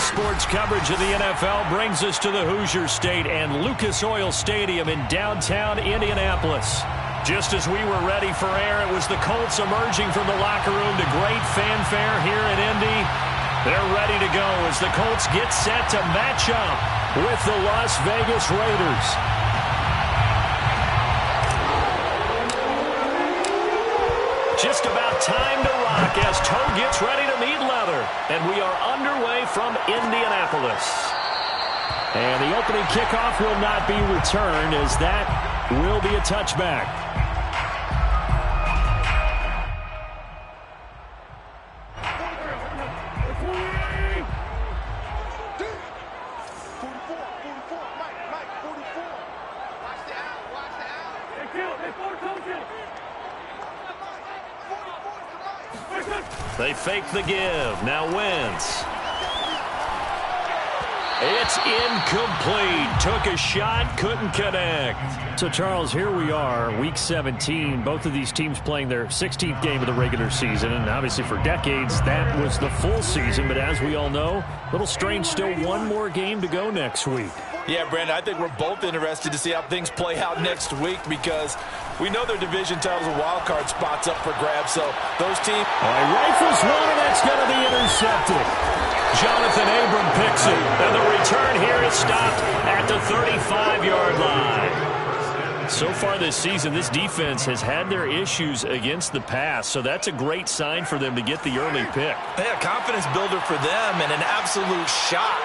sports coverage of the NFL brings us to the Hoosier State and Lucas Oil Stadium in downtown Indianapolis. Just as we were ready for air, it was the Colts emerging from the locker room to great fanfare here in Indy. They're ready to go as the Colts get set to match up with the Las Vegas Raiders. Just about time to rock as toe gets ready to meet leather. And we are underway from Indianapolis. And the opening kickoff will not be returned as that will be a touchback. They fake the give. Now Wentz. It's incomplete. Took a shot, couldn't connect. So, Charles, here we are, Week 17. Both of these teams playing their 16th game of the regular season. And obviously for decades, that was the full season. But as we all know, a little strange, still one more game to go next week. Yeah, Brandon, I think we're both interested to see how things play out next week because we know their division titles and wild card spots up for grabs. So those teams... All right, rifles one, and that's going to be intercepted. Jonathan Abram picks it, and the return here is stopped at the 35-yard line. So far this season, this defense has had their issues against the pass, so that's a great sign for them to get the early pick. Yeah, confidence builder for them and an absolute shock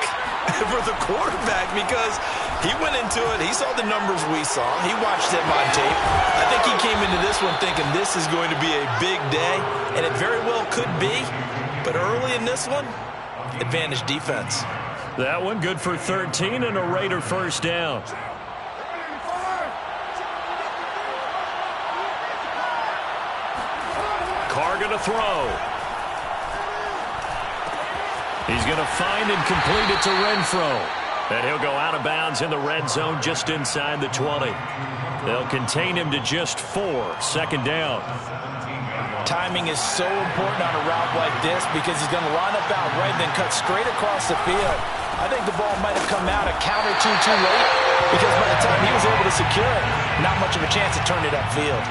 for the quarterback because he went into it. He saw the numbers we saw. He watched them on tape. I think he came into this one thinking this is going to be a big day, and it very well could be. But early in this one, advantage defense. That one good for 13 and a Raider first down. Carr going to throw. He's going to find and complete it to Renfro. And he'll go out of bounds in the red zone just inside the 20. They'll contain him to just 4. Second down. Timing is so important on a route like this because he's going to line up out right and then cut straight across the field. I think the ball might have come out a count or two too late because by the time he was able to secure it, not much of a chance to turn it upfield.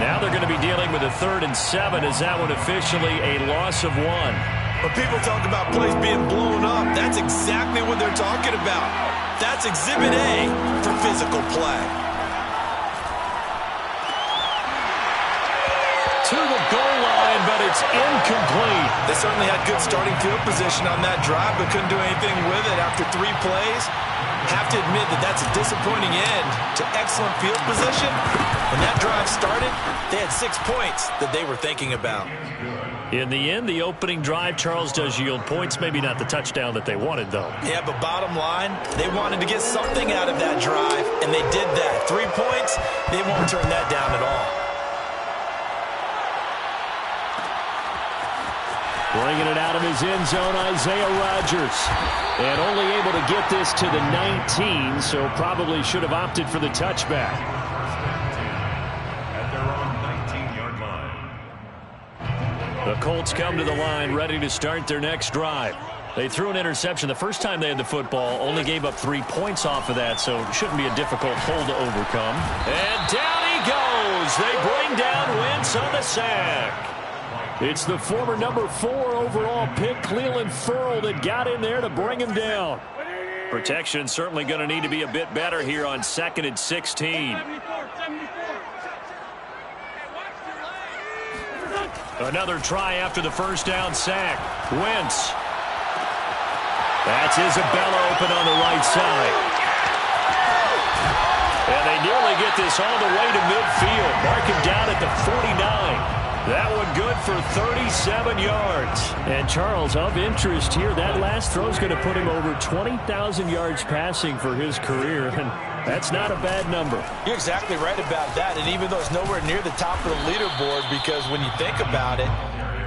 Now they're going to be dealing with a 3rd and 7 as that one officially a loss of 1. When people talk about plays being blown up, that's exactly what they're talking about. That's Exhibit A for physical play. To the goal line, but it's incomplete. They certainly had good starting field position on that drive, but couldn't do anything with it after 3 plays. Have to admit that that's a disappointing end to excellent field position. When that drive started, they had 6 points that they were thinking about. In the end, the opening drive, Charles, does yield points. Maybe not the touchdown that they wanted, though. Yeah, but bottom line, they wanted to get something out of that drive, and they did that. 3 points, they won't turn that down at all. Bringing it out of his end zone, Isaiah Rodgers. And only able to get this to the 19, so probably should have opted for the touchback. At their own 19-yard line. The Colts come to the line, ready to start their next drive. They threw an interception the first time they had the football, only gave up 3 points off of that, so it shouldn't be a difficult hole to overcome. And down he goes. They bring down Wentz on the sack. It's the former number 4 overall pick, Cleveland Ferrell, that got in there to bring him down. Protection certainly going to need to be a bit better here on 2nd and 16. Another try after the first down sack. Wentz. That's Isabella open on the right side. And they nearly get this all the way to midfield. Mark him down at the 49. That one good for 37 yards. And, Charles, of interest here, that last throw is going to put him over 20,000 yards passing for his career, and that's not a bad number. You're exactly right about that, and even though it's nowhere near the top of the leaderboard, because when you think about it,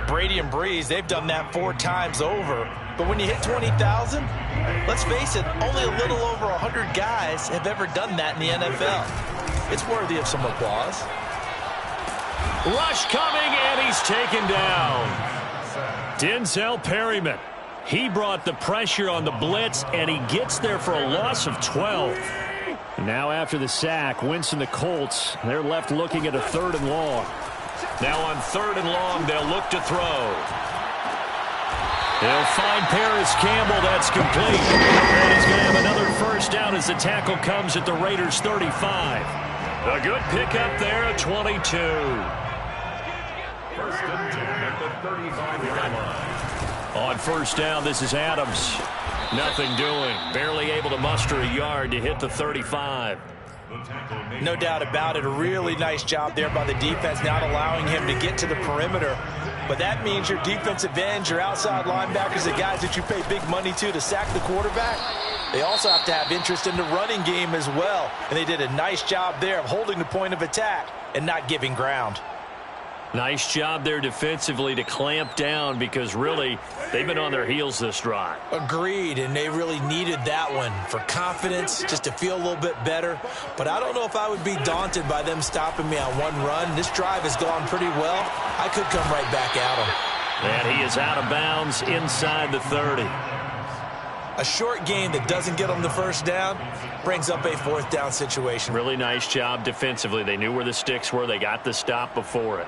Brady and Breeze, they've done that 4 times over. But when you hit 20,000, let's face it, only a little over 100 guys have ever done that in the NFL. It's worthy of some applause. Rush coming, and he's taken down. Denzel Perryman. He brought the pressure on the blitz, and he gets there for a loss of 12. Now after the sack, Winston, the Colts, they're left looking at a 3rd and long. Now on 3rd and long, they'll look to throw. They'll find Paris Campbell. That's complete. And he's going to have another first down as the tackle comes at the Raiders' 35. A good pickup there at 22. First and 10 at the 35-yard line. On first down, this is Adams. Nothing doing. Barely able to muster a yard to hit the 35. No doubt about it. A really nice job there by the defense, not allowing him to get to the perimeter. But that means your defensive ends, your outside linebackers, the guys that you pay big money to sack the quarterback, they also have to have interest in the running game as well. And they did a nice job there of holding the point of attack and not giving ground. Nice job there defensively to clamp down because really they've been on their heels this drive. Agreed, and they really needed that one for confidence, just to feel a little bit better. But I don't know if I would be daunted by them stopping me on one run. This drive has gone pretty well. I could come right back at them. And he is out of bounds inside the 30. A short game that doesn't get them the first down brings up a 4th down situation. Really nice job defensively. They knew where the sticks were. They got the stop before it.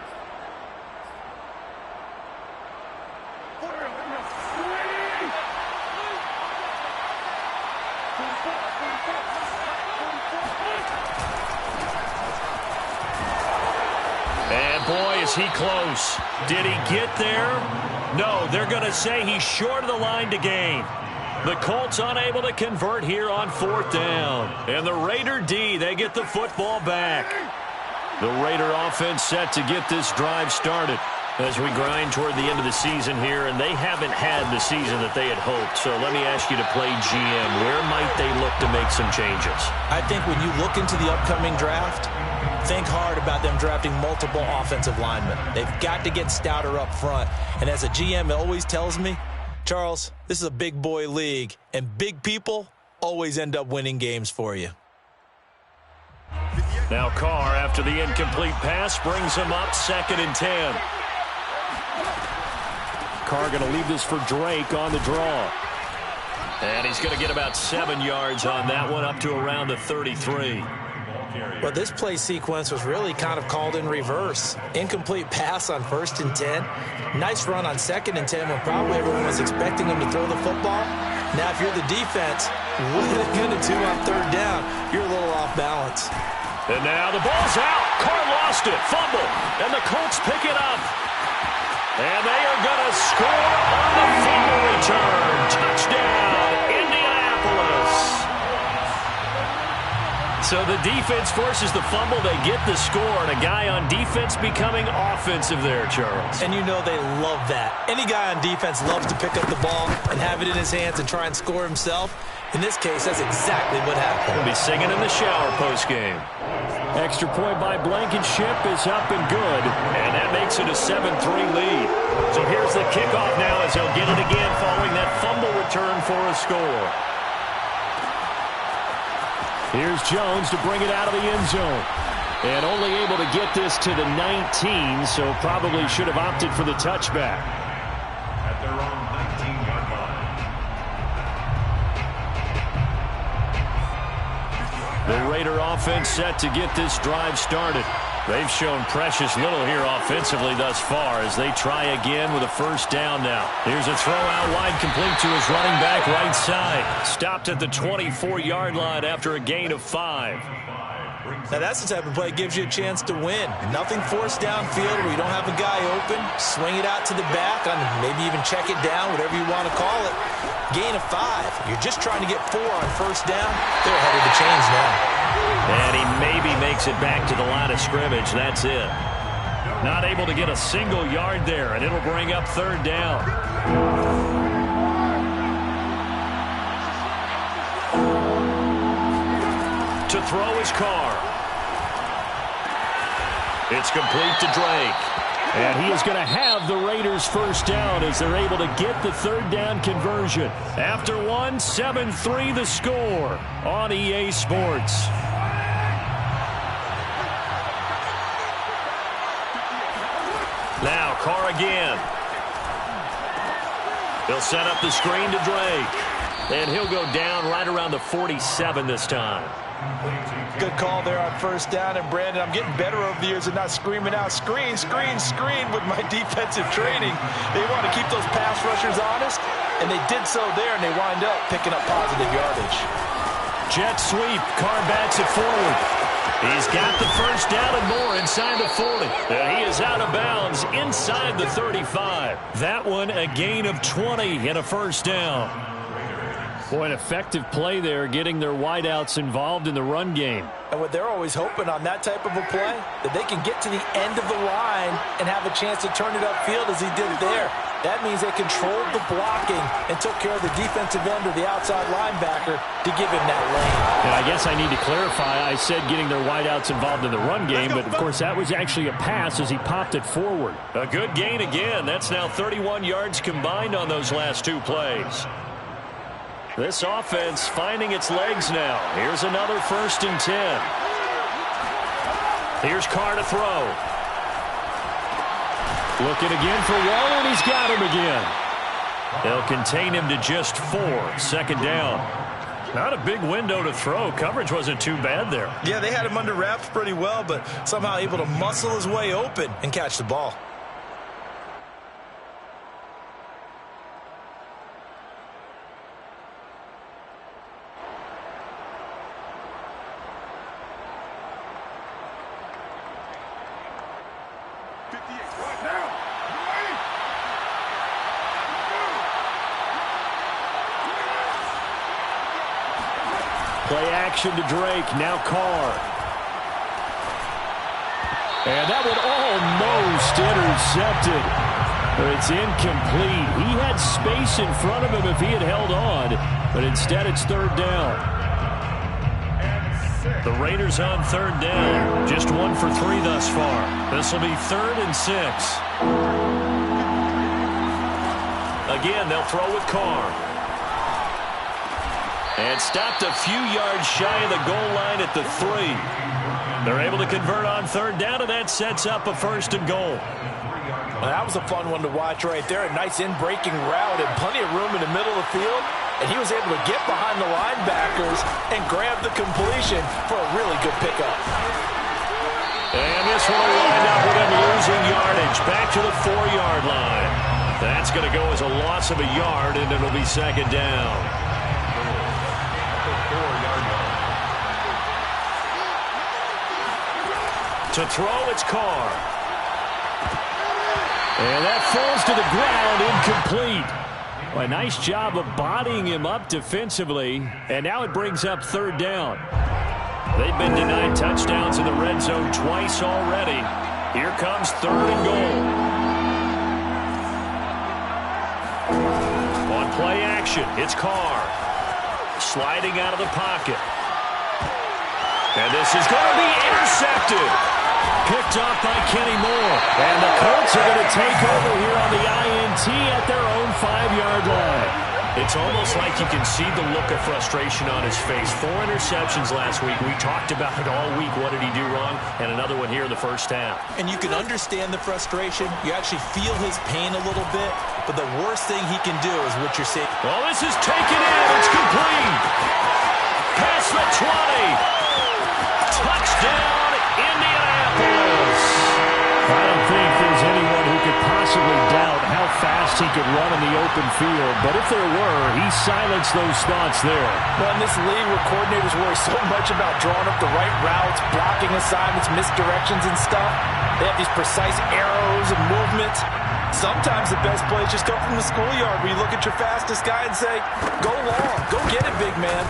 Boy, is he close. Did he get there? No, they're going to say he's short of the line to gain. The Colts unable to convert here on 4th down. And the Raider D, they get the football back. The Raider offense set to get this drive started as we grind toward the end of the season here, and they haven't had the season that they had hoped. So let me ask you to play GM. Where might they look to make some changes? I think when you look into the upcoming draft, think hard about them drafting multiple offensive linemen. They've got to get stouter up front. And as a GM, it always tells me, Charles, this is a big boy league, and big people always end up winning games for you. Now Carr, after the incomplete pass, brings him up 2nd and 10. Carr going to leave this for Drake on the draw. And he's going to get about 7 yards on that one, up to around the 33. Well, this play sequence was really kind of called in reverse. Incomplete pass on 1st and 10. Nice run on 2nd and 10 when probably everyone was expecting him to throw the football. Now, if you're the defense, what are they going to do on 3rd down? You're a little off balance. And now the ball's out. Carr lost it. Fumble. And the Colts pick it up. And they are going to score on the fumble return. Touchdown, Indianapolis. So the defense forces the fumble. They get the score, and a guy on defense becoming offensive there, Charles. And you know they love that. Any guy on defense loves to pick up the ball and have it in his hands and try and score himself. In this case, that's exactly what happened. He'll be singing in the shower postgame. Extra point by Blankenship is up and good, and that makes it a 7-3 lead. So here's the kickoff now as he'll get it again following that fumble return for a score. Here's Jones to bring it out of the end zone. And only able to get this to the 19, so probably should have opted for the touchback. At their own 19-yard line. The Raider offense set to get this drive started. They've shown precious little here offensively thus far as they try again with a first down now. Here's a throw out wide complete to his running back right side. Stopped at the 24-yard line after a gain of 5. Now that's the type of play that gives you a chance to win. Nothing forced downfield where you don't have a guy open. Swing it out to the back, on maybe even check it down, whatever you want to call it. Gain of 5. You're just trying to get 4 on first down. They're ahead of the chains now. And he maybe makes it back to the line of scrimmage. That's it. Not able to get a single yard there, and it'll bring up 3rd down. To throw his Carr. It's complete to Drake. And he is going to have the Raiders first down as they're able to get the 3rd down conversion. After 1, 7-3 the score on EA Sports. Now Carr again. He'll set up the screen to Drake. And he'll go down right around the 47 this time. Good call there on first down. And, Brandon, I'm getting better over the years and not screaming out, screen, screen, screen with my defensive training. They want to keep those pass rushers honest, and they did so there, and they wind up picking up positive yardage. Jet sweep. Carr backs it forward. He's got the first down and more inside the 40. And he is out of bounds inside the 35. That one a gain of 20 and a first down. Boy, an effective play there, getting their wideouts involved in the run game. And what they're always hoping on that type of a play, that they can get to the end of the line and have a chance to turn it upfield as he did there. That means they controlled the blocking and took care of the defensive end or the outside linebacker to give him that lane. And I guess I need to clarify, I said getting their wideouts involved in the run game, but of course that was actually a pass as he popped it forward. A good gain again. That's now 31 yards combined on those last two plays. This offense finding its legs now. Here's another 1st and 10. Here's Carr to throw. Looking again for Waller, and he's got him again. They'll contain him to just 4. 2nd down. Not a big window to throw. Coverage wasn't too bad there. Yeah, they had him under wraps pretty well, but somehow able to muscle his way open and catch the ball. Play action to Drake. Now Carr. And that one almost intercepted. But it's incomplete. He had space in front of him if he had held on. But instead it's 3rd down. The Raiders on 3rd down. Just 1 for 3 thus far. This will be 3rd and 6. Again, they'll throw with Carr. And stopped a few yards shy of the goal line at the 3. They're able to convert on 3rd down, and that sets up a 1st and goal. Well, that was a fun one to watch right there. A nice in-breaking route and plenty of room in the middle of the field. And he was able to get behind the linebackers and grab the completion for a really good pickup. And this one will wind up with him losing yardage. Back to the 4-yard line. That's going to go as a loss of a yard, and it'll be 2nd down. To throw, it's Carr. And that falls to the ground, incomplete. Well, a nice job of bodying him up defensively. And now it brings up 3rd down. They've been denied touchdowns in the red zone twice already. Here comes 3rd and goal. On play action, it's Carr. Sliding out of the pocket. And this is going to be intercepted. Picked off by Kenny Moore. And the Colts are going to take over here on the INT at their own 5-yard line. It's almost like you can see the look of frustration on his face. 4 interceptions last week. We talked about it all week. What did he do wrong? And another one here in the first half. And you can understand the frustration. You actually feel his pain a little bit. But the worst thing he can do is what you're saying. Well, this is taken in. It's complete. Past the 20. Touchdown, Indianapolis. I don't think there's anyone who could possibly doubt how fast he could run in the open field. But if there were, he silenced those thoughts there. Well, in this league where coordinators worry so much about drawing up the right routes, blocking assignments, misdirections and stuff, they have these precise arrows and movements. Sometimes the best plays just come from the schoolyard where you look at your fastest guy and say, go long, go get it, big man.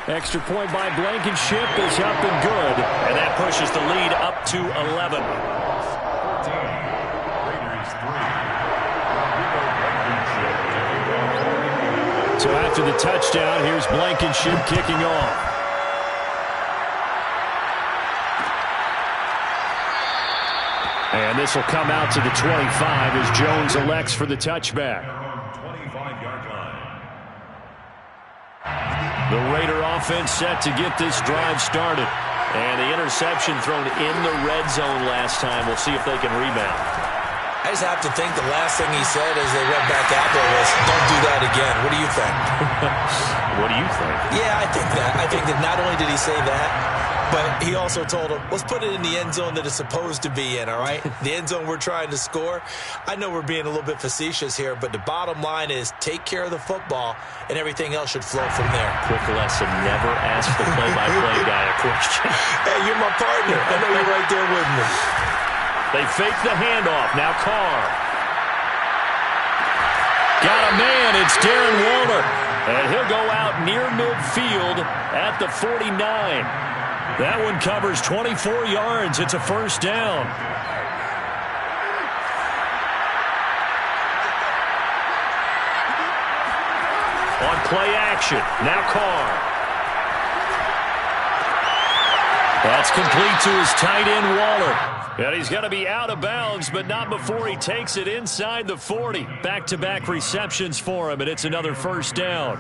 Extra point by Blankenship is up and good. And that pushes the lead up to 11. So after the touchdown, here's Blankenship kicking off. And this will come out to the 25 as Jones elects for the touchback. The Raider offense set to get this drive started. And the interception thrown in the red zone last time. We'll see if they can rebound. I just have to think the last thing he said as they went back out there was, don't do that again. What do you think? What do you think? Yeah, I think that. I think that not only did he say that, but he also told him, let's put it in the end zone that it's supposed to be in, all right? The end zone we're trying to score. I know we're being a little bit facetious here, but the bottom line is take care of the football, and everything else should flow from there. Quick lesson, never ask the play-by-play guy a question. Hey, you're my partner. I know you're right there with me. They fake the handoff. Now Carr. Got a man. It's Darren Waller. And he'll go out near midfield at the 49. That one covers 24 yards. It's a first down. On play action. Now Carr. That's complete to his tight end, Waller. And he's going to be out of bounds, but not before he takes it inside the 40. Back-to-back receptions for him, and it's another first down.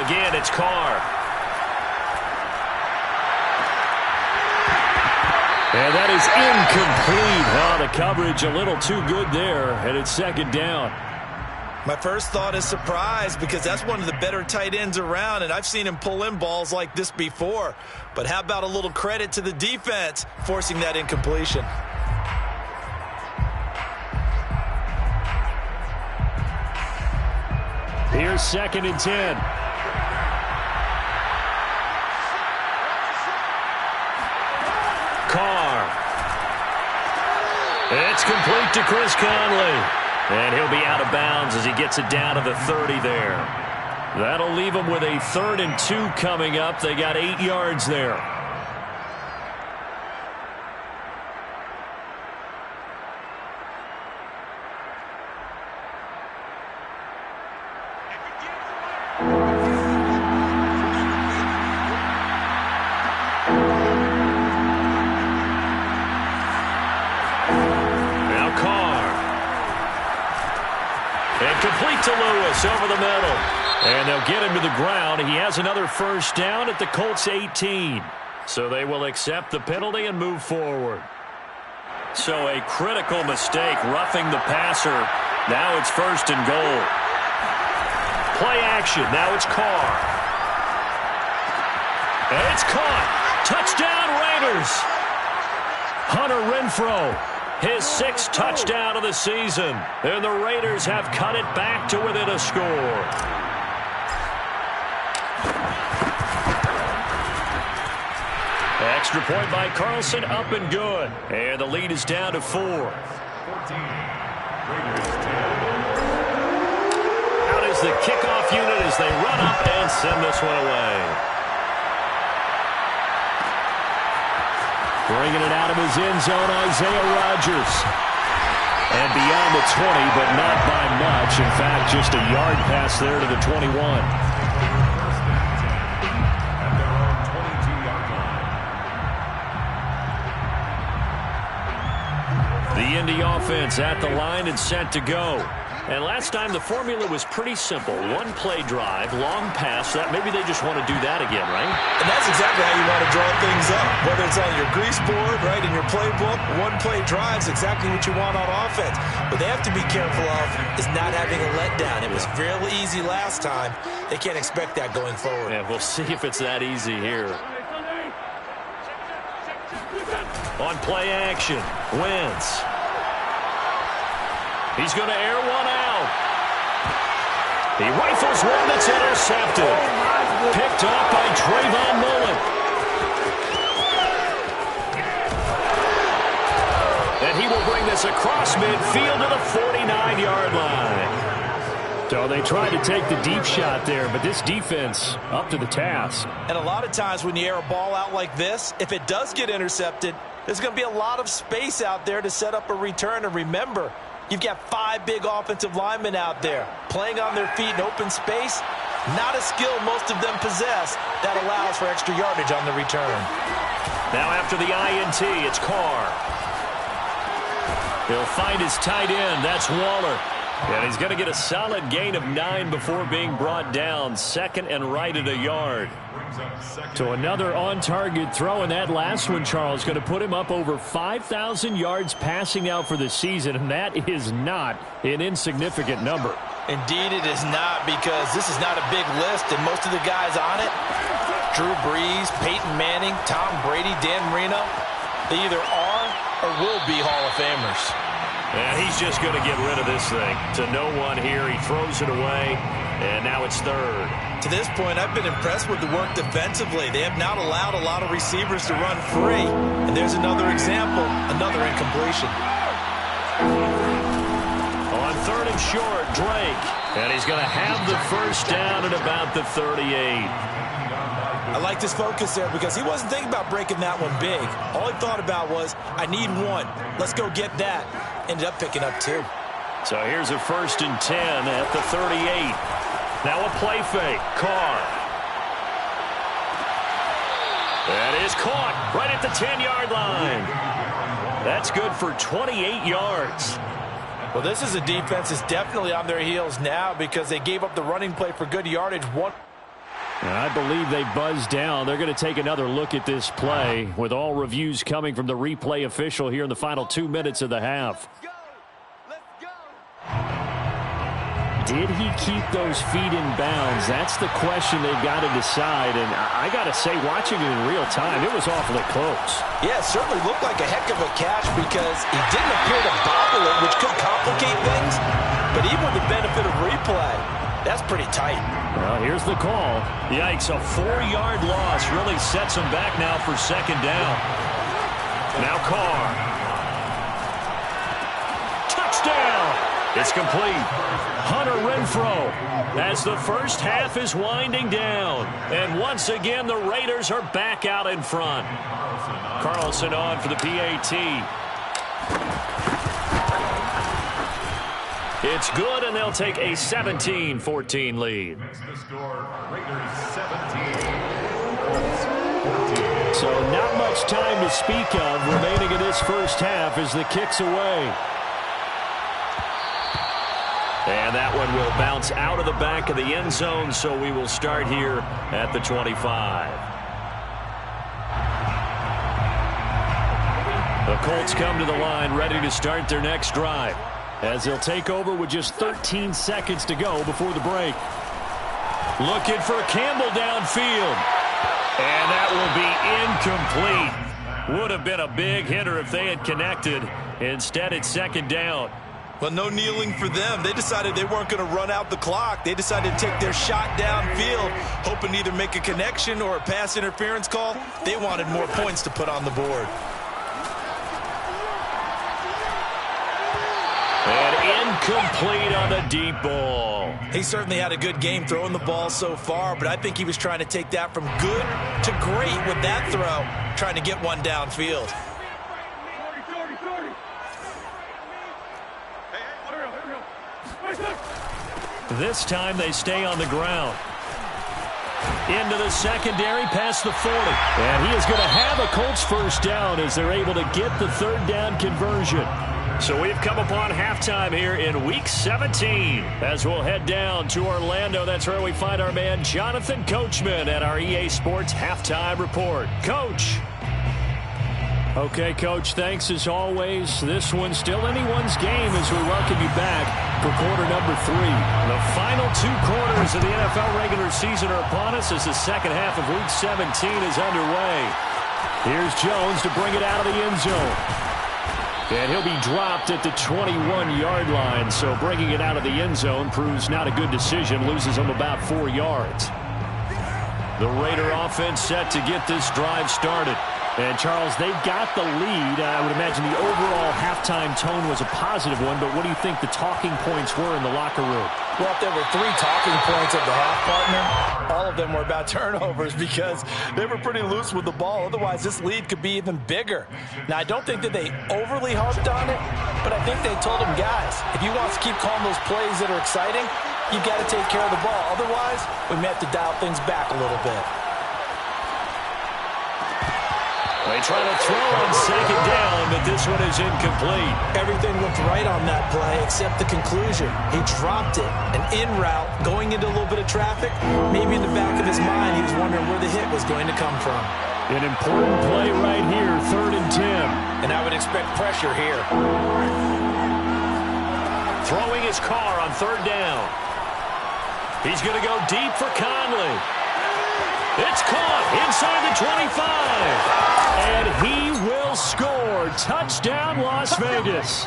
Again, it's Carr. And that is incomplete. Oh, the coverage a little too good there, and it's second down. My first thought is surprise because that's one of the better tight ends around, and I've seen him pull in balls like this before. But how about a little credit to the defense forcing that incompletion? Here's 2nd and 10. Carr. It's complete to Chris Conley. And he'll be out of bounds as he gets it down to the 30 there. That'll leave him with a 3rd and 2 coming up. They got 8 yards there. Complete to Lewis over the middle. And they'll get him to the ground. He has another first down at the Colts 18. So they will accept the penalty and move forward. So a critical mistake, roughing the passer. Now it's 1st and goal. Play action. Now it's Carr. And it's caught. Touchdown Raiders. Hunter Renfrow. His 6th touchdown of the season. And the Raiders have cut it back to within a score. Extra point by Carlson, up and good. And the lead is down to 4. 14. Raiders 10. Out is the kickoff unit as they run up and send this one away. Bringing it out of his end zone, Isaiah Rodgers. And beyond the 20, but not by much. In fact, just a yard pass there to the 21. At their own 22-yard line. The Indy offense at the line and set to go. And last time the formula was pretty simple. One play drive, long pass. That maybe they just want to do that again, right? And that's exactly how you want to draw things up. Whether it's on your grease board, right, in your playbook, one play drive is exactly what you want on offense. What they have to be careful of is not having a letdown. It was real easy last time. They can't expect that going forward. Yeah, we'll see if it's that easy here. On play action, Wentz. He's going to air one out. He rifles one that's intercepted. Picked off by Trayvon Mullen. And he will bring this across midfield to the 49-yard line. So they tried to take the deep shot there, but this defense up to the task. And a lot of times when you air a ball out like this, if it does get intercepted, there's going to be a lot of space out there to set up a return. And remember, you've got 5 big offensive linemen out there playing on their feet in open space. Not a skill most of them possess that allows for extra yardage on the return. Now after the INT, it's Carr. He'll find his tight end. That's Waller. And he's going to get a solid gain of 9 before being brought down. Second and right at a yard. So another on-target throw, and that last one, Charles, going to put him up over 5,000 yards passing out for the season, and that is not an insignificant number. Indeed it is not, because this is not a big list, and most of the guys on it, Drew Brees, Peyton Manning, Tom Brady, Dan Marino, they either are or will be Hall of Famers. And he's just going to get rid of this thing. To no one here. He throws it away, and now it's third. To this point, I've been impressed with the work defensively. They have not allowed a lot of receivers to run free. And there's another example, another incompletion. On third and short, Drake. And he's going to have the first down at about the 38. I like his focus there because he wasn't thinking about breaking that one big. All he thought about was, I need one. Let's go get that. Ended up picking up 2. So here's a 1st and 10 at the 38. Now a play fake. Carr. That is caught right at the 10-yard line. That's good for 28 yards. Well, this is a defense that's definitely on their heels now because they gave up the running play for good yardage. I believe they buzzed down. They're going to take another look at this play with all reviews coming from the replay official here in the final 2 minutes of the half. Did he keep those feet in bounds? That's the question they've got to decide. And I got to say, watching it in real time, it was awfully close. Yeah, it certainly looked like a heck of a catch because he didn't appear to bobble it, which could complicate things. But even with the benefit of replay, that's pretty tight. Well, here's the call. Yikes, a 4-yard loss really sets him back now for second down. Now Carr. Touchdown! It's complete. Hunter Renfrow as the first half is winding down. And once again, the Raiders are back out in front. Carlson on for the PAT. It's good, and they'll take a 17-14 lead. So not much time to speak of remaining in this first half as the kick's away. And that one will bounce out of the back of the end zone, so we will start here at the 25. The Colts come to the line ready to start their next drive, as they'll take over with just 13 seconds to go before the break. Looking for Campbell downfield. And that will be incomplete. Would have been a big hitter if they had connected. Instead, it's second down. Well, no kneeling for them. They decided they weren't going to run out the clock. They decided to take their shot downfield, hoping to either make a connection or a pass interference call. They wanted more points to put on the board. And incomplete on the deep ball. He certainly had a good game throwing the ball so far, but I think he was trying to take that from good to great with that throw, trying to get one downfield. This time they stay on the ground. Into the secondary, past the 40. And he is going to have a Colts first down as they're able to get the third down conversion. So we've come upon halftime here in Week 17. As we'll head down to Orlando, that's where we find our man Jonathan Coachman at our EA Sports Halftime Report. Coach. Okay, Coach, thanks as always. This one's still anyone's game as we welcome you back for quarter number 3. The final 2 quarters of the NFL regular season are upon us as the second half of Week 17 is underway. Here's Jones to bring it out of the end zone. And he'll be dropped at the 21-yard line, so bringing it out of the end zone proves not a good decision, loses him about 4 yards. The Raider offense set to get this drive started. And, Charles, they've got the lead. I would imagine the overall halftime tone was a positive one, but what do you think the talking points were in the locker room? Well, if there were 3 talking points of the half, partner, all of them were about turnovers because they were pretty loose with the ball. Otherwise, this lead could be even bigger. Now, I don't think that they overly harped on it, but I think they told them, guys, if you want to keep calling those plays that are exciting, you've got to take care of the ball. Otherwise, we may have to dial things back a little bit. They try to throw on second down, but this one is incomplete. Everything looked right on that play except the conclusion. He dropped it. An in route, going into a little bit of traffic. Maybe in the back of his mind, he was wondering where the hit was going to come from. An important play right here, 3rd and 10. And I would expect pressure here. Throwing his car on 3rd down. He's going to go deep for Conley. It's caught inside the 25. And he will score. Touchdown, Las Vegas.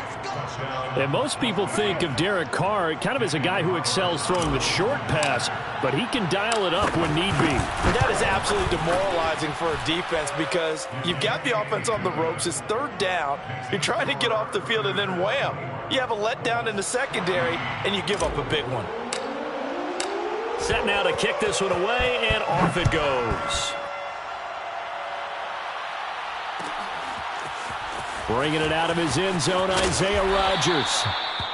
And most people think of Derek Carr kind of as a guy who excels throwing the short pass, but he can dial it up when need be. That is absolutely demoralizing for a defense because you've got the offense on the ropes. It's 3rd down. You're trying to get off the field, and then wham, you have a letdown in the secondary, and you give up a big one. Set now to kick this one away, and off it goes. Bringing it out of his end zone, Isaiah Rodgers.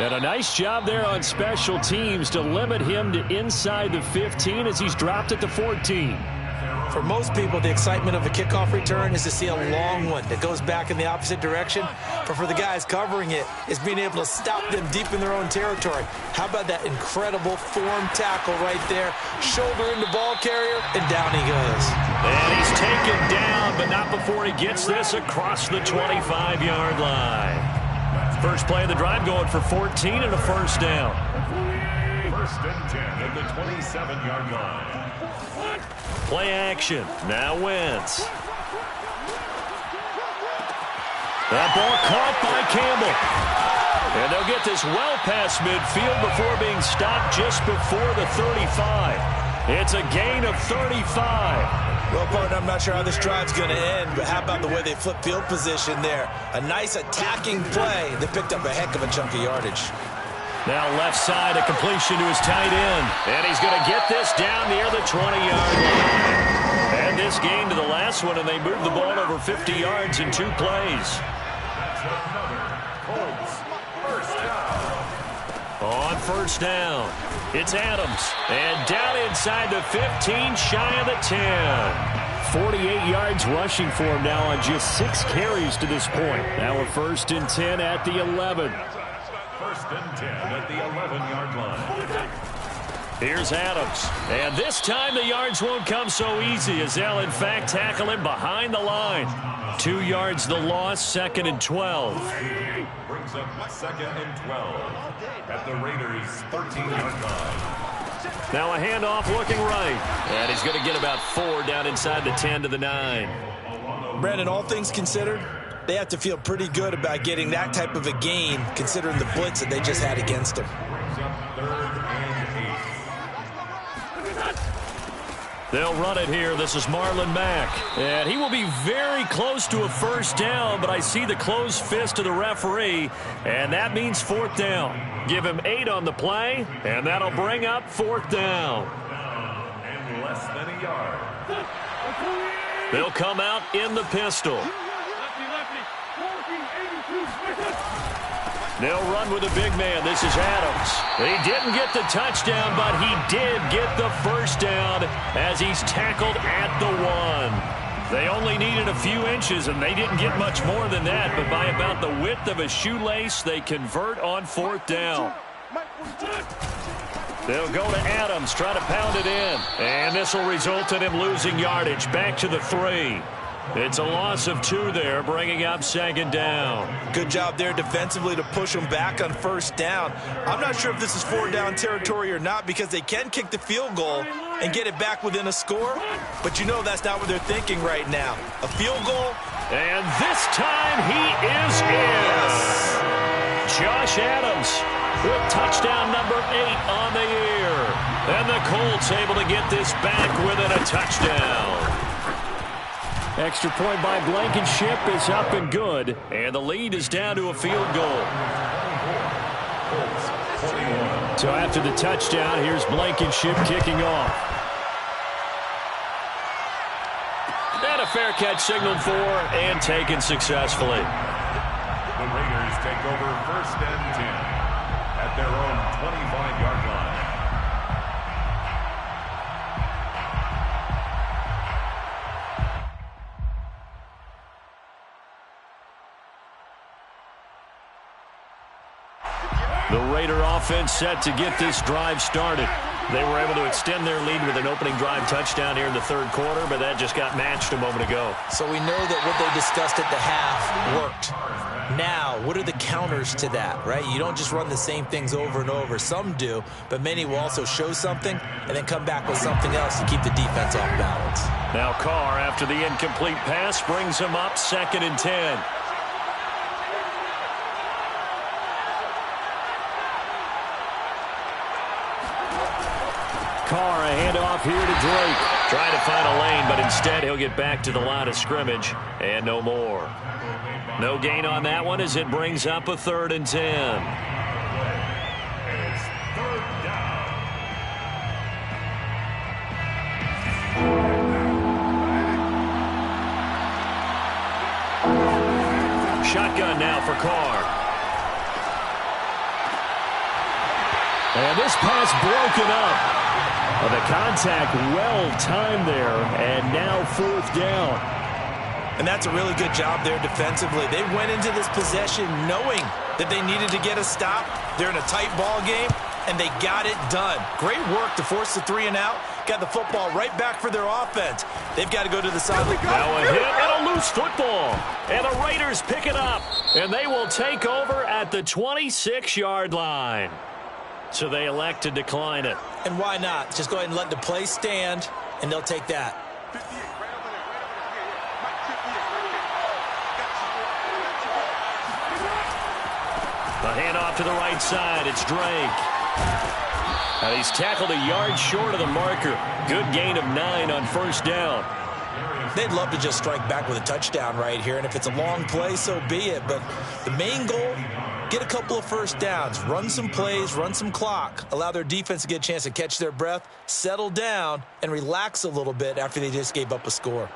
And a nice job there on special teams to limit him to inside the 15 as he's dropped it to 14. For most people, the excitement of a kickoff return is to see a long one that goes back in the opposite direction. But for the guys covering it, is being able to stop them deep in their own territory. How about that incredible form tackle right there? Shoulder into ball carrier, and down he goes. And he's taken down, but not before he gets this across the 25-yard line. First play of the drive going for 14 and a 1st down. 1st and 10 at the 27-yard line. Play action. Now Wentz. That ball caught by Campbell. And they'll get this well past midfield before being stopped just before the 35. It's a gain of 35. Well, partner, I'm not sure how this drive's going to end, but how about the way they flip field position there? A nice attacking play. They picked up a heck of a chunk of yardage. Now left side, a completion to his tight end. And he's going to get this down near the 20-yard line. And this gain to the last one, and they move the ball over 50 yards in 2 plays. On 1st down, it's Adams. And down inside the 15, shy of the 10. 48 yards rushing for him now on just 6 carries to this point. Now a 1st and 10 at the 11. 1st and 10 at the 11-yard line. Here's Adams. And this time the yards won't come so easy as they'll, in fact, tackle him behind the line. 2 yards the loss, 2nd and 12. Brings up 2nd and 12 at the Raiders' 13-yard line. Now a handoff looking right. And he's going to get about 4 down inside the 10 to the 9. Brandon, all things considered, they have to feel pretty good about getting that type of a gain considering the blitz that they just had against them. Brings up 3rd and 8. They'll run it here. This is Marlon Mack. And he will be very close to a 1st down, but I see the closed fist of the referee, and that means 4th down. Give him 8 on the play, and that'll bring up 4th down. And less than a yard. They'll come out in the pistol. They'll run with a big man. This is Adams. He didn't get the touchdown, but he did get the 1st down as he's tackled at the 1. They only needed a few inches, and they didn't get much more than that, but by about the width of a shoelace, they convert on 4th down. They'll go to Adams, try to pound it in, and this will result in him losing yardage back to the 3. It's a loss of 2 there, bringing up 2nd down. Good job there defensively to push them back on 1st down. I'm not sure if this is 4-down territory or not because they can kick the field goal and get it back within a score, but you know that's not what they're thinking right now. A field goal. And this time he is in. Yes. Josh Adams with touchdown number 8 on the year. And the Colts able to get this back within a touchdown. Extra point by Blankenship is up and good. And the lead is down to a field goal. So after the touchdown, here's Blankenship kicking off. And a fair catch signaled for and taken successfully. The Raiders take over 1st and 10 at their own 25-yard line. The Raider offense set to get this drive started. They were able to extend their lead with an opening drive touchdown here in the third quarter, but that just got matched a moment ago. So we know that what they discussed at the half worked. Now, what are the counters to that, right? You don't just run the same things over and over. Some do, but many will also show something and then come back with something else to keep the defense off balance. Now Carr, after the incomplete pass, brings him up 2nd and 10. Carr, a handoff here to Drake. Trying to find a lane, but instead he'll get back to the line of scrimmage and no more. No gain on that one as it brings up a 3rd and 10. It's 3rd down. Shotgun now for Carr. And this pass broken up. The contact well timed there, and now 4th down. And that's a really good job there defensively. They went into this possession knowing that they needed to get a stop. They're in a tight ball game, and they got it done. Great work to force the 3 and out. Got the football right back for their offense. They've got to go to the sideline. Now a hit and a loose football. And the Raiders pick it up, and they will take over at the 26-yard line. So they elect to decline it. And why not? Just go ahead and let the play stand, and they'll take that. The handoff to the right side. It's Drake. And he's tackled a yard short of the marker. Good gain of 9 on 1st down. They'd love to just strike back with a touchdown right here, and if it's a long play, so be it. But the main goal, get a couple of 1st downs, run some plays, run some clock, allow their defense to get a chance to catch their breath, settle down, and relax a little bit after they just gave up a score.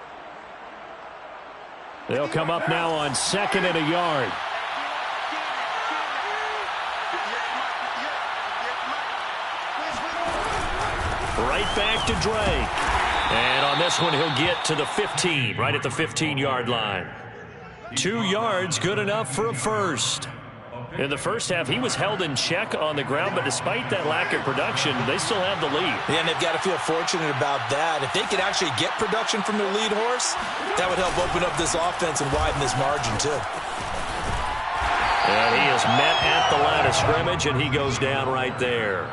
They'll come up now on 2nd and a yard. Right back to Drake. And on this one, he'll get to the 15, right at the 15-yard line. 2 yards, good enough for a first. In the first half, he was held in check on the ground, but despite that lack of production, they still have the lead. Yeah, and they've got to feel fortunate about that. If they could actually get production from their lead horse, that would help open up this offense and widen this margin, too. And he is met at the line of scrimmage, and he goes down right there.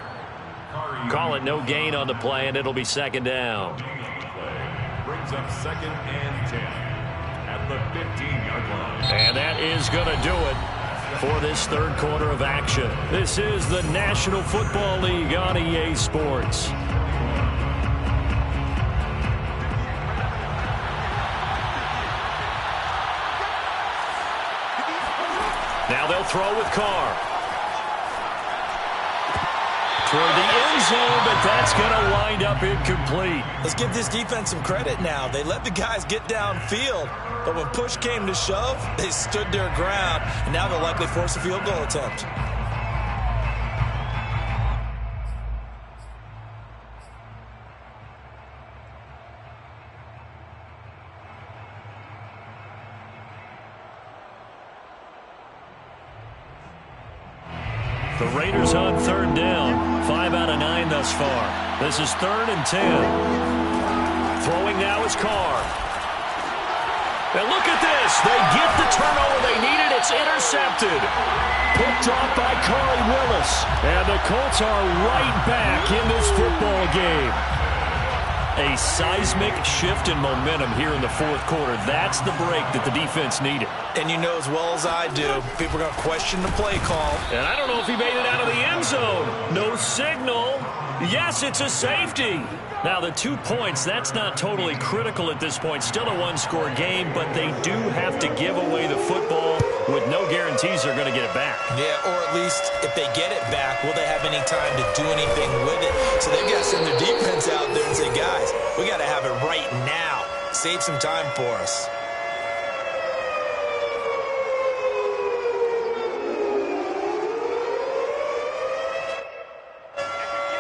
Call it no gain on the play, and it'll be 2nd down. Brings up 2nd and 10 at the 15-yard line. And that is going to do it for this 3rd quarter of action. This is the National Football League on EA Sports. Now they'll throw with Carr. Toward the end zone, but that's going to wind up incomplete. Let's give this defense some credit now. They let the guys get downfield, but when push came to shove, they stood their ground, and now they'll likely force a field goal attempt. The Raiders on 3rd down. 5 out of 9 thus far. This is 3rd and 10. Throwing now is Carr. And look at this. They get the turnover they needed. It's intercepted. Picked off by Corey Willis. And the Colts are right back in this football game. A seismic shift in momentum here in the 4th quarter. That's the break that the defense needed. And you know as well as I do, people are going to question the play call. And I don't know if he made it out of the end zone. No signal. Yes, it's a safety. Now, the 2 points, that's not totally critical at this point. Still a one-score game, but they do have to give away the football with no guarantees they're going to get it back. Yeah, or at least if they get it back, will they have any time to do anything with it? So they've got to send their defense out there and say, guys, we got to have it right now. Save some time for us.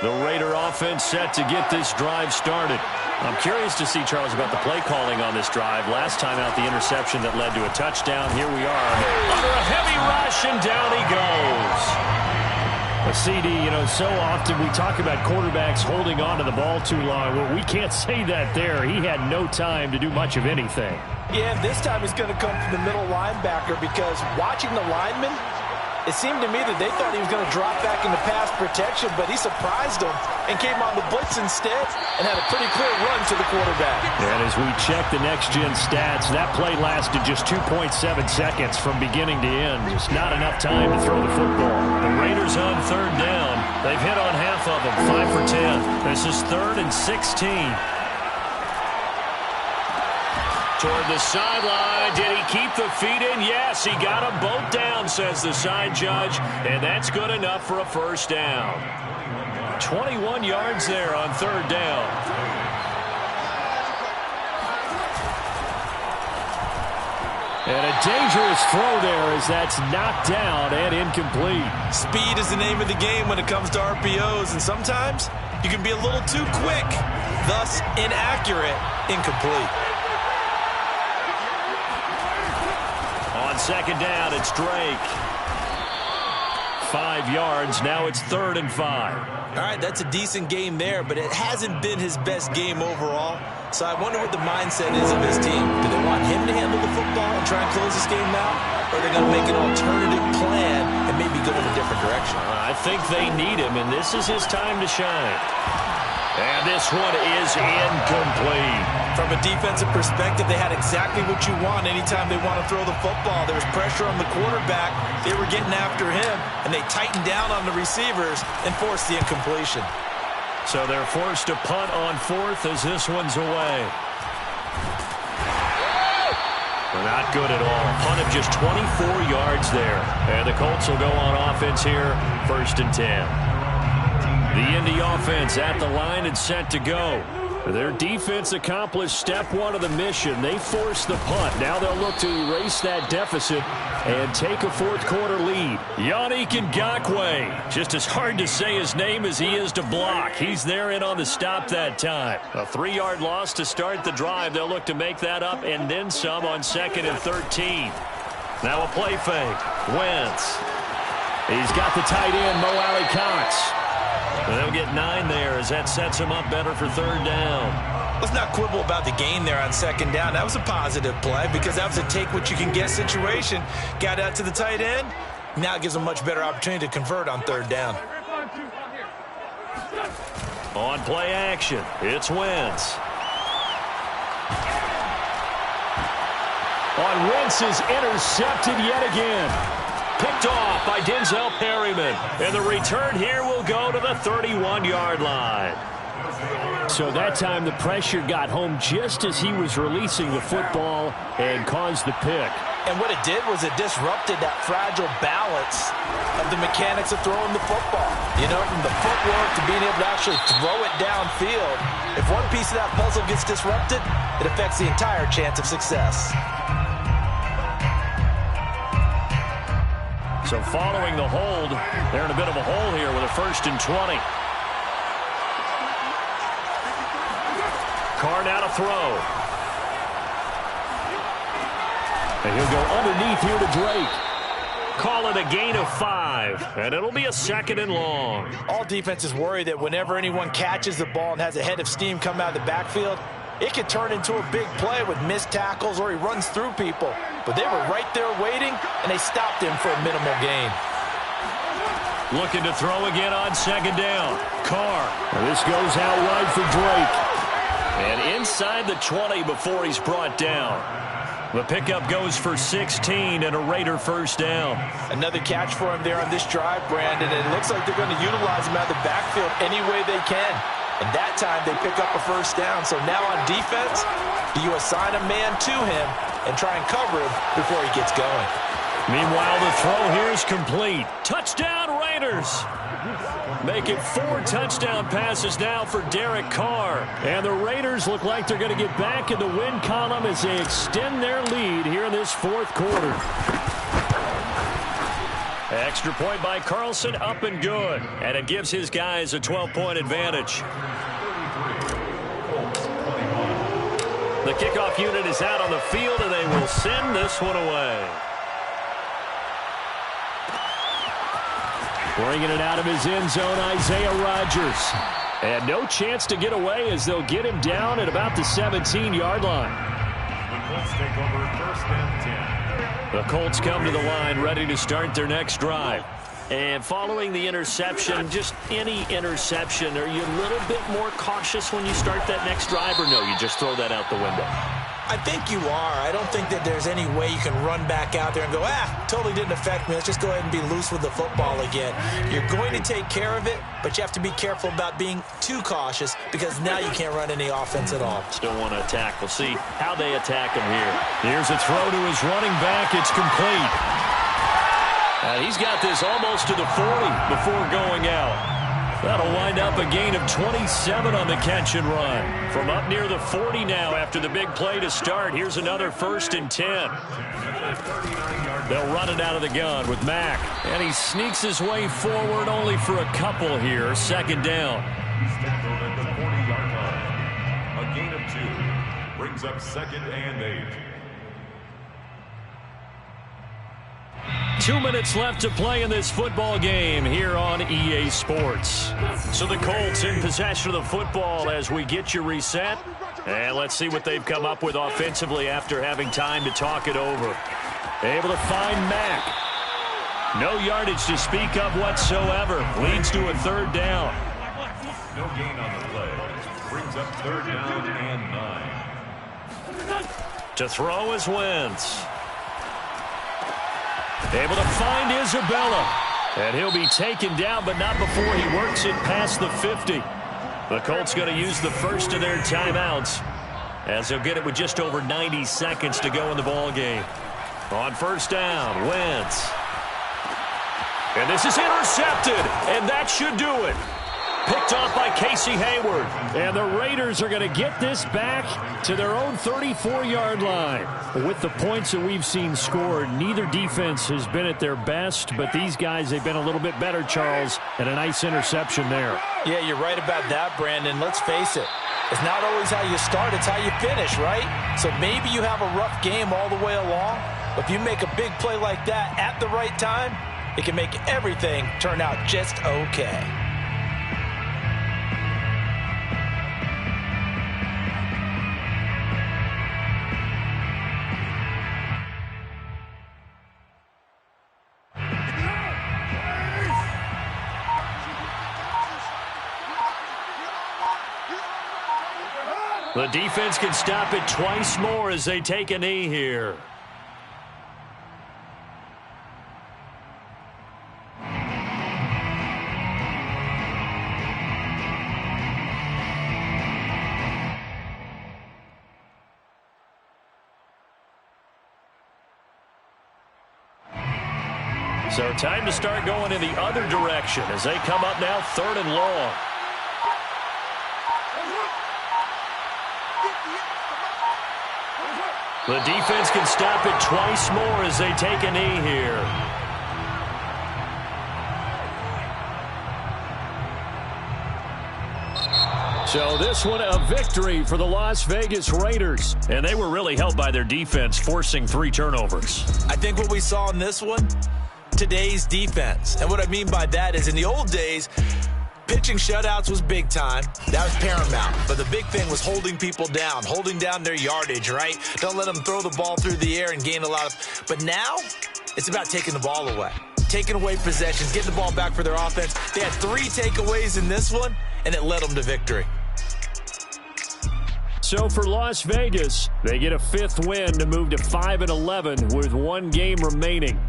The Raider offense set to get this drive started. I'm curious to see, Charles, about the play calling on this drive. Last time out, the interception that led to a touchdown. Here we are under a heavy rush, and down he goes. CD, you know, so often we talk about quarterbacks holding on to the ball too long. Well, we can't say that there. He had no time to do much of anything. Yeah, this time he's going to come from the middle linebacker because watching the lineman, it seemed to me that they thought he was going to drop back into pass protection, but he surprised them and came on the blitz instead and had a pretty clear run to the quarterback. And as we check the next-gen stats, that play lasted just 2.7 seconds from beginning to end. Just not enough time to throw the football. The Raiders on third down. They've hit on half of them, 5 for 10. This is 3rd and 16. Toward the sideline. Did he keep the feet in? Yes, he got them both down, says the side judge, and that's good enough for a first down. 21 yards there on third down. And a dangerous throw there as that's knocked down and incomplete. Speed is the name of the game when it comes to RPOs, and sometimes you can be a little too quick, thus inaccurate, incomplete. On second down, it's Drake. 5 yards. Now it's 3rd and 5. All right, that's a decent game there, but it hasn't been his best game overall. So I wonder what the mindset is of his team. Do they want him to handle the football and try and close this game out? Or are they going to make an alternative plan and maybe go in a different direction? I think they need him, and this is his time to shine. And this one is incomplete. From a defensive perspective, they had exactly what you want anytime they want to throw the football. There was pressure on the quarterback. They were getting after him, and they tightened down on the receivers and forced the incompletion. So they're forced to punt on 4th as this one's away. Not good at all. Punt of just 24 yards there. And the Colts will go on offense here, 1st and 10. The Indy offense at the line and set to go. Their defense accomplished step 1 of the mission. They forced the punt. Now they'll look to erase that deficit and take a 4th quarter lead. Yannick Ngakoue. Just as hard to say his name as he is to block. He's there in on the stop that time. A 3-yard loss to start the drive. They'll look to make that up and then some on 2nd and 13. Now a play fake. Wentz. He's got the tight end, Mo Alley Cox. They'll get 9 there as that sets him up better for 3rd down. Let's not quibble about the gain there on 2nd down. That was a positive play because that was a take-what-you-can-get situation. Got out to the tight end. Now it gives them a much better opportunity to convert on 3rd down. On play action, it's Wentz. On Wentz is intercepted yet again. Picked off by Denzel Perryman. And the return here will go to the 31-yard line. So that time the pressure got home just as he was releasing the football and caused the pick. And what it did was it disrupted that fragile balance of the mechanics of throwing the football. You know, from the footwork to being able to actually throw it downfield. If one piece of that puzzle gets disrupted, it affects the entire chance of success. So following the hold, they're in a bit of a hole here with a 1st and 20. Carr now to throw. And he'll go underneath here to Drake. Call it a gain of 5, and it'll be a 2nd and long. All defenses worry that whenever anyone catches the ball and has a head of steam come out of the backfield, it could turn into a big play with missed tackles or he runs through people. But they were right there waiting, and they stopped him for a minimal gain. Looking to throw again on 2nd down. Carr. And this goes out wide for Drake. And inside the 20 before he's brought down. The pickup goes for 16 and a Raider 1st down. Another catch for him there on this drive, Brandon. And it looks like they're going to utilize him out of the backfield any way they can. And that time they pick up a 1st down. So now on defense, do you assign a man to him and try and cover him before he gets going? Meanwhile, the throw here is complete. Touchdown, Raiders! Make it 4 touchdown passes now for Derek Carr. And the Raiders look like they're going to get back in the win column as they extend their lead here in this 4th quarter. Extra point by Carlson, up and good. And it gives his guys a 12-point advantage. The kickoff unit is out on the field, and they will send this one away. Bringing it out of his end zone, Isaiah Rodgers. And no chance to get away as they'll get him down at about the 17-yard line. The Colts take over first and 10. The Colts come to the line ready to start their next drive. And following the interception, just any interception, are you a little bit more cautious when you start that next drive, or no, you just throw that out the window? I think you are. I don't think that there's any way you can run back out there and go, totally didn't affect me. Let's just go ahead and be loose with the football again. You're going to take care of it, but you have to be careful about being too cautious because now you can't run any offense at all. Still want to attack. We'll see how they attack him here. Here's a throw to his running back. It's complete. And he's got this almost to the 40 before going out. That'll wind up a gain of 27 on the catch and run. From up near the 40 now after the big play to start. Here's another 1st and 10. They'll run it out of the gun with Mack. And he sneaks his way forward only for a couple here. 2nd down. He's tackled at the 40-yard line. A gain of 2. Brings up 2nd and 8. 2 minutes left to play in this football game here on EA Sports. So the Colts in possession of the football as we get you reset. And let's see what they've come up with offensively after having time to talk it over. Able to find Mack. No yardage to speak of whatsoever. Leads to a 3rd down. No gain on the play. Brings up 3rd down and 9. To throw is Wentz. Able to find Isabella. And he'll be taken down, but not before he works it past the 50. The Colts going to use the first of their timeouts as they'll get it with just over 90 seconds to go in the ball game. On 1st down, Wentz. And this is intercepted, and that should do it. Picked off by Casey Hayward. And the Raiders are going to get this back to their own 34-yard line. With the points that we've seen scored, neither defense has been at their best, but these guys, they've been a little bit better, Charles, and a nice interception there. Yeah, you're right about that, Brandon. Let's face it. It's not always how you start, it's how you finish, right? So maybe you have a rough game all the way along, but if you make a big play like that at the right time, it can make everything turn out just okay. The defense can stop it twice more as they take a knee here. So time to start going in the other direction as they come up now 3rd and long. The defense can stop it twice more as they take a knee here. So this one a victory for the Las Vegas Raiders. And they were really helped by their defense, forcing 3 turnovers. I think what we saw in this one, today's defense. And what I mean by that is in the old days, pitching shutouts was big time. That was paramount. But the big thing was holding people down, holding down their yardage, right? Don't let them throw the ball through the air and gain a lot of... But now, it's about taking the ball away. Taking away possessions, getting the ball back for their offense. They had 3 takeaways in this one, and it led them to victory. So for Las Vegas, they get a 5th win to move to 5-11 with 1 game remaining.